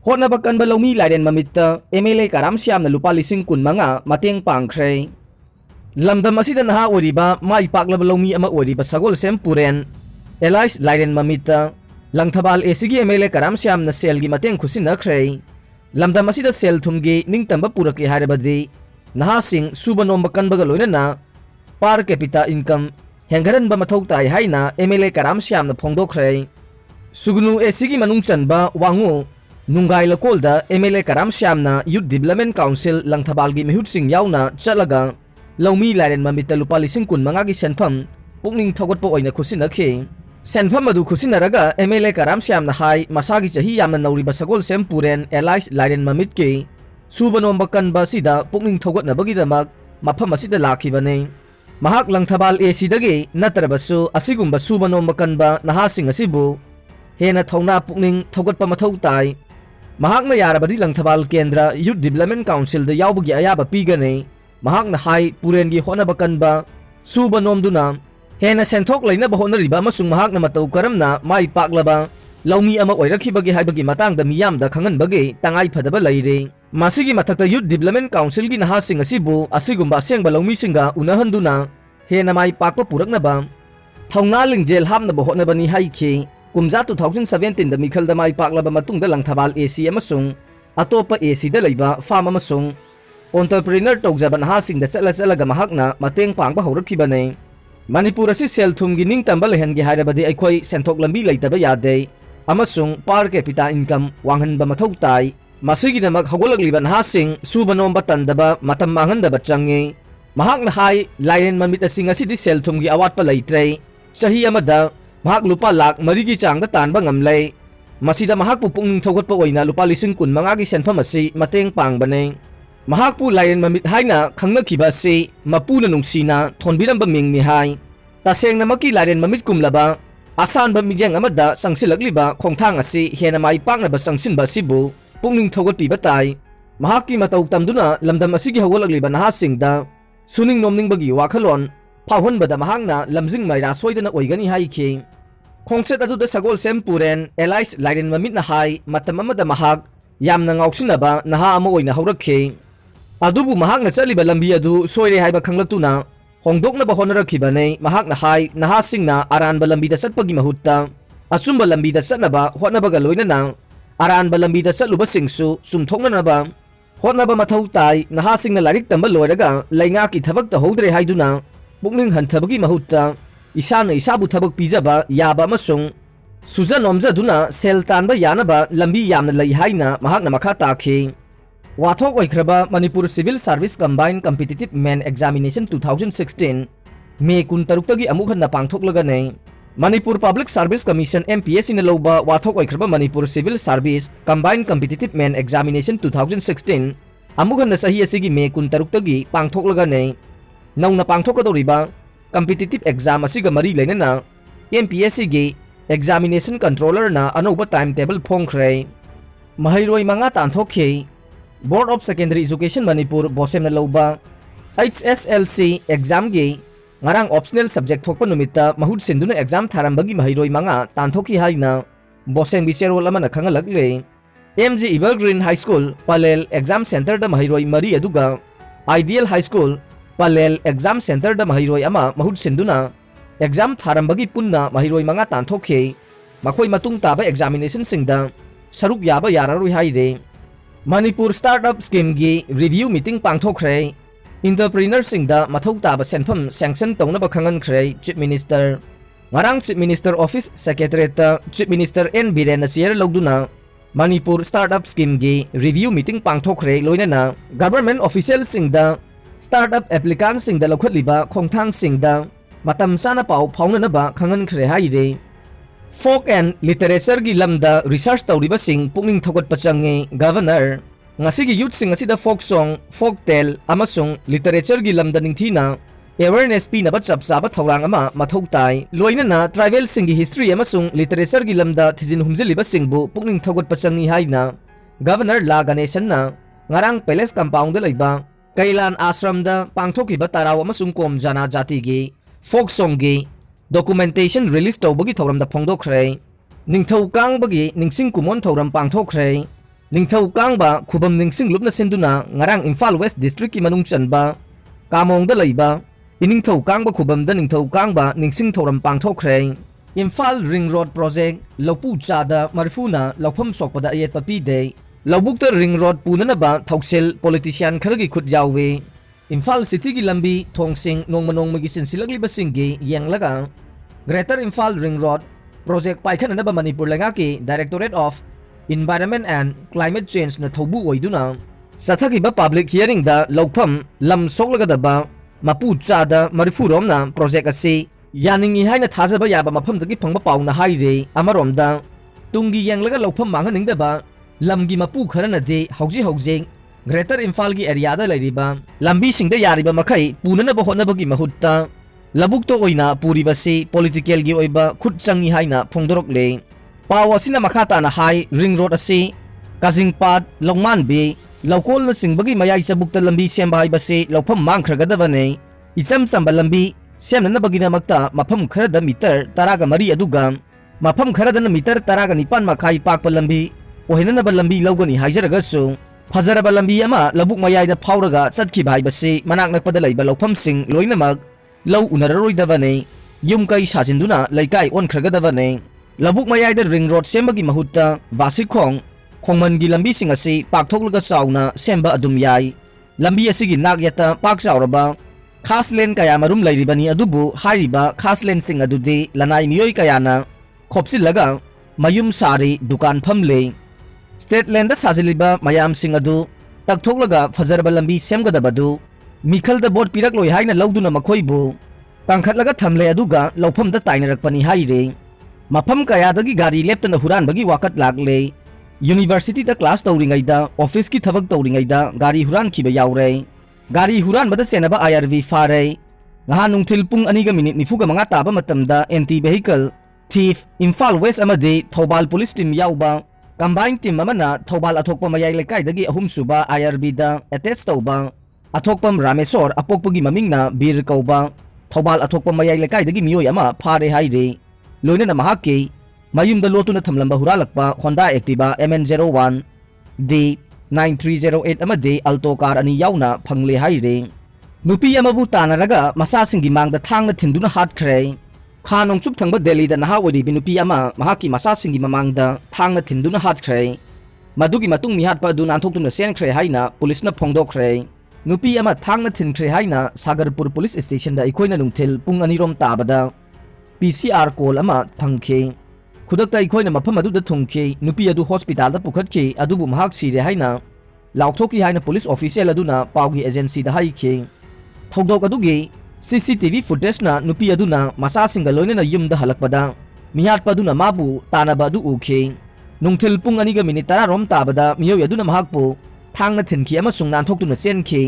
Hotnaba Kanba Loumee Lairenmamit MLA Karam Shyam Lupa Lising Kunmanga Mateng Pangkhre Lamdam asida naha oriba mai paklaba Loumee ama oriba sagol sem puren Elais Lairenmamit langthabal esigi MLA Karam Shyam na selgi mateng khusinakhrei lamdam asida sel thumgi ningtamba puraki haribadi naha sing subanomba kanbaga loinana per capita income hengharan ba mathau tai haina MLA Karam Shyam na phongdokhrei sugnu esigi manung chanba wangu nungai lakolda MLA Karam Shyam na Youth Development Council langthabalgi mehut sing yauna chalaga Loumee Lairenmamit Lupa Lising Kunmanga gi senpham pukning thogotpo oina khusinakhi senpham adu khusinaraga MLA Karam Shyam na hai masagi chahi yamna nauriba sagol sem puren Elais Lairenmamit ke subanomba kanba sida pukning thogotnabagi damak mafam asida lakhibane mahak langthabal esidagi natrabasu asigumba subanomba kanba nahasing asibu hena thongna pukning thogotpa mathau tai mahakna yarabadi langthabal kendra Youth Development Council da yawbagi ayaba pigane mahakna hai purengi honaba kanba subanomduna hena senthok laina bahonariba amasung mahakna matau karamna mai paklaba Loumee ama oirakhibagi haibagi matangda miyamda khanganbagi tangai phadaba laire masigi mathakta Youth Development Council gi nahasing asibu asigumba asengba Loumee singa unahanduna hena mai pakpa puraknaba thongna lingjel hamna bahonabani haikhi kumja 2017 da mikhal da mai paklaba matungda langthabal AC amasung atopa AC da leiba farm amasung entrepreneur tawjaba nahasing da chala mahakna mateng pangba haurakibane Manipur asi sel thumgi ningtamba lehengi hairabadi aikhoi senthok lambi leitaba yade amasung per capita income wanghanba mathau tai masigi namak hagolagliba nahasing subanomba tandaba matam manghandaba changi mahakna hai Lairenmamit asing asidi sel thumgi awatpa leitre chahi amada mahak lupa lak marigi changda tanba ngamlei masida mahakpu pungning thogotpa oina lupa lising kunmanga gi senpham asi mateng pangbane mahakpu Lairenmamit haina khangnakhiba si mapuna nungsina thonbiramba mingni hai tasengna maki Lairenmamit kumlaba asanba mijeng amada sangsilagliba khongthang asi hena mai paknaba sangsinba sibu pungning thogotpiba tai mahakki matau tamduna lamdam asigi hawolagliba nahasingda suning nomningbagi wakhalon phawhonbada mahakna lamjing maira soidana oigani haikhi khongset aduda sagol sem puren Elais Lairenmamit na hai matam amada mahak yamna ngausinaba naha ama oina haurakhi adubu mahakna chaliba lambi adu soire haiba khanglatuna hongdokna honarakibane mahakna hai nahasingna aranba lambida satpagi mahutta asumba lambida satnaba hotnabaga loinana aranba lambida satluba singsu sumthoknanaba hotnaba mathau tai nahasingna larik tamba loiraga laingaki thabak tahodre haiduna pukning hanthabagi mahutta isana isabu thabak pijaba yaba amasung sujanomjaduna sel tanba yanaba lambi yamna lei haina mahakna makha takhi wathok oikraba Manipur Civil Service Combined Competitive Men Examination 2016 May 16 tagi amukhan na pangthoklagane Manipur Public Service Commission MPSC na loba wathok oikraba Manipur Civil Service Combined Competitive Men Examination 2016 amukhan na sahi asigi May 16 tagi pangthoklagane nauna pangthokadoriba competitive exam asiga mari lainana MPSC gi examination controller na anoba timetable Pangkhre mahairoi manga tanthokhi Board of Secondary Education Manipur bosem na loba HSLC exam gi ngarang optional subject thokpa numita mahud sinduna exam tharambagi mahairoi manga tanthokhi haina bosem bicherol amana khangalagle MG Evergreen High School Palel exam center da mahairoi mari aduga Ideal High School Palel exam center da mahairoi ama mahud sinduna exam tharambagi punna mahairoi manga tanthokhi makhoi matung taba examination singda saruk yaba yararoi haire Manipur Startup Scheme gi review meeting pangthokhrei entrepreneur singda mathau taba senpham sanction tongnaba khangankhre Chief Minister ngarang Chief Minister Office Secretariat Chief Minister N Biren chair logduna Manipur Startup Scheme gi review meeting pangthokhrei loinana government official singda startup applicant singda lokhatliba khongthang singda matam sana pau phaunanaba khangankhre haire Folk and Literature gi lamda research tawriba sing pukning thogot pachange governor ngasigi youth sing asida folk song folk tale amasung literature gi lamda ningthina awareness pinaba chapchaba thawrang ama mathau tai loinana tribal sing gi history amasung literature gi lamda thijin humjiliba singbu pukning thogot pachangi haina governor La Ganeshan na ngarang palace compound da leiba Kailan ashram da pangthokiba taraw amasung kom jana jati gi folk song gi documentation release tawbagi thoram da phongdokhrei ningthau kangbagi ningsing kumon thoram pangthokhrei Ningthau Kangba khubam ningsing lupna sinduna ngarang Imphal West District ki manung chanba Kamong da leiba Iningthau Kangba khubam da Ningthau Kangba ningsing thoram pangthokre Imphal Ring Road Project Lopu chada marfuna lopham sokpada ayet papi de Lobukta Ring Road punanaba thoksel politician khargi khut yawe Imphal City ki lambi thongsing nongmanong magi sinsilagli basinggi yanglaga Greater Imphal Ring Road Project paikhananaba Manipur langa ki Directorate of Environment and Climate Change na thobu oiduna sathagiba public hearing da lopham lam soklagadaba mapu chada marifurom na project ase yaningi haina thajaba yaba mafam dagi phangba pauna haire amaromda tungi yanglaga lopham manghaningdaba lamgi mapu kharana de hauji Greater Imphal gi area da lairiba lambi singda yariba makhai punana ba hotnabagi mahutta labukto oina puribasi political gi oiba khut changi haina phongdorokle Pawa sina makata na hai ring road ase Kazingpad Longman Bay Laukol na singbagi mayay sa bukta lambi siyam bahay basi laupam mangkhragadavane Isam samba lambi siyam na nabagi na magta mapam kharada meter taraga mari aduga Mapam kharada na meter taraga nipan makhay pakpa lambi Ohina na ba lambi laugani hajaragaso Phazaraba lambi ama labuk mayay na pawraga satki bahay basi manak nagpadalay ba laupam sing loy na mag Law unararoy davane Yung kay sajinduna laykay on khragadavane Labuk mayay da ring road sembagi mahutta Vasikhong Khongman gi lambi sing asi pakthoklaga sauna semba adum yai lambi asigi nagyata pak sauraba khas len kaya marum lairibani adubu hairiba khas len sing adudi lanai miyoi kayana khopsilaga mayum sari dukan phamle state land da sajiliba mayam sing adu takthoklaga fajarba lambi semgadabadu mikhal da board pirak loi haina lauduna makhoibu pangkhatlaga thamle aduga laufam da tainarakpani haire mafam kaya dagi gari leptana huran bagi wakat lagle University da class tauringai da office ki thabak tauringai da gari huran khiba yaure gari huran bada senaba IRV fare ngaha nungthil pung aniga minute nifuga manga taba matamda anti vehicle thief Imphal West amade Thobal police team yauba combined team amana Thobal athokpa mayai lekai dagi ahum suba IRV da attach tauba athokpam Ramesor apokpagi mamingna Bir kauba Thobal athokpa mayai lekai dagi miyoi ama phare haire loina na mahaki mayumda lotuna thamlamba huralakpa Honda Activa MN01 D 9308 amade Alto car ani yauna phangle haire nupi amabu tanaraga masasingi mangda thangna thinduna hatkhre khanong chup thangba Delhi da naha odi binupi ama mahaki masasingi mamangda thangna thinduna hatkhre madugi matung mihatpa du nanthokuna senkhre haina police na phongdokkhre nupi ama thangna thinkhre haina Sagarpur police station da ikoina nungthil pung anirom tabada PCR call ama phangkhe khudakta ikoina mafam adu da thungkhe nupi adu hospital da pukhatkhe adubu mahak sire haina lauthoki haina police official aduna pawgi agency da haikhe thogdok adugi CCTV footage na nupi aduna masa singa loina na yum da halakpada mihat paduna mabu tanaba adu ukhe nungthil pung aniga minute 10 rom tabada miyoy aduna mahakpu thangna thinkhi amasung nanthokuna senkhe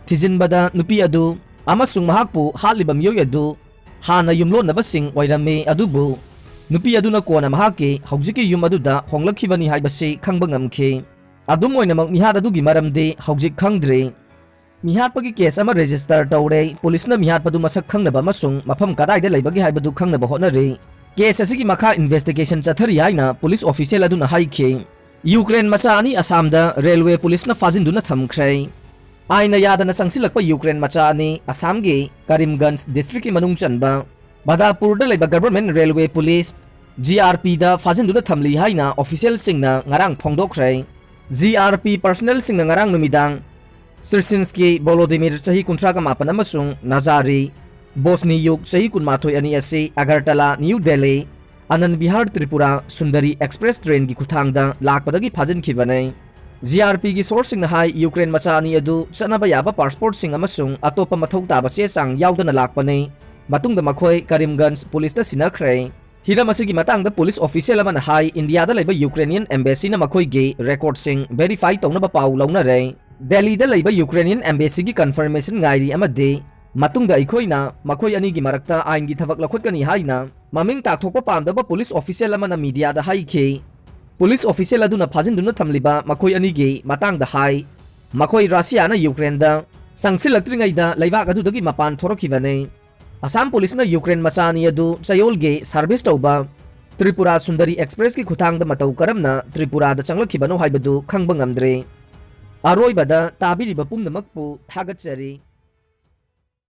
thijinbada nupi adu amasung mahakpu haliba miyoy adu hana yumlo nabasing wairame adubu nupi aduna kona mahake haujiki yum aduda honglakhibani haibasi khangba ngamkhe adum oinamak mihat adugi maramde haujik khangdre mihat pagi case ama register tawre police na mihat padu masak khangnaba masung mafam kadai da leibagi haibadu khangnaba honare case asigi makha investigation chathari haina police official aduna haikhe Ukraine macha ani Assam da railway police na fajinduna thamkhre aina yadana sangsilakpa Ukraine macha ani Assam ge Karimganj district ki manung chanba Badapur da laiba government railway police GRP da fajinduna thamli haina official singna ngarang phongdokkhre GRP personnel singna ngarang numidang Sirsinski Volodymyr sahi kuntra ka mapan amasung Nazari Bosniyuk sahi kunmathoi ani ase Agartala New Delhi Anand Bihar Tripura Sundari Express train ki kuthangda lakpadagi phajinkhibane GRP ki source singna hai Ukraine macha ani adu chanaba yaba passport sing amasung atopa mathau taba che sang yaudana lakpane matungda makhoi Karimganj police da sinakhre hiram asigi matangda police official amana hai India da laiba Ukrainian embassy na makhoi ge record sing verify tawna ba pau launa re Delhi da laiba Ukrainian embassy gi confirmation ngairi amade matungda ikoina makhoi ani gi marakta ain gi thabak lakhotkani haina maming takthokpa pamdaba police official amana media da haikhe police official aduna phajinduna thamliba makhoi ani ge matangda hai makhoi Russia na Ukraine da sangsilaktringai da laibak adudagi mapan thorokhibane Assam police na Ukraine machani adu chayolge service tauba Tripura Sundari express की खुथांग मतौ करमना त्रिपुरा चंगलखिबनो हाइबदु खंग नमद्रे अरोइबदा ताबिरिबा पुमनमकपु थागतचरी।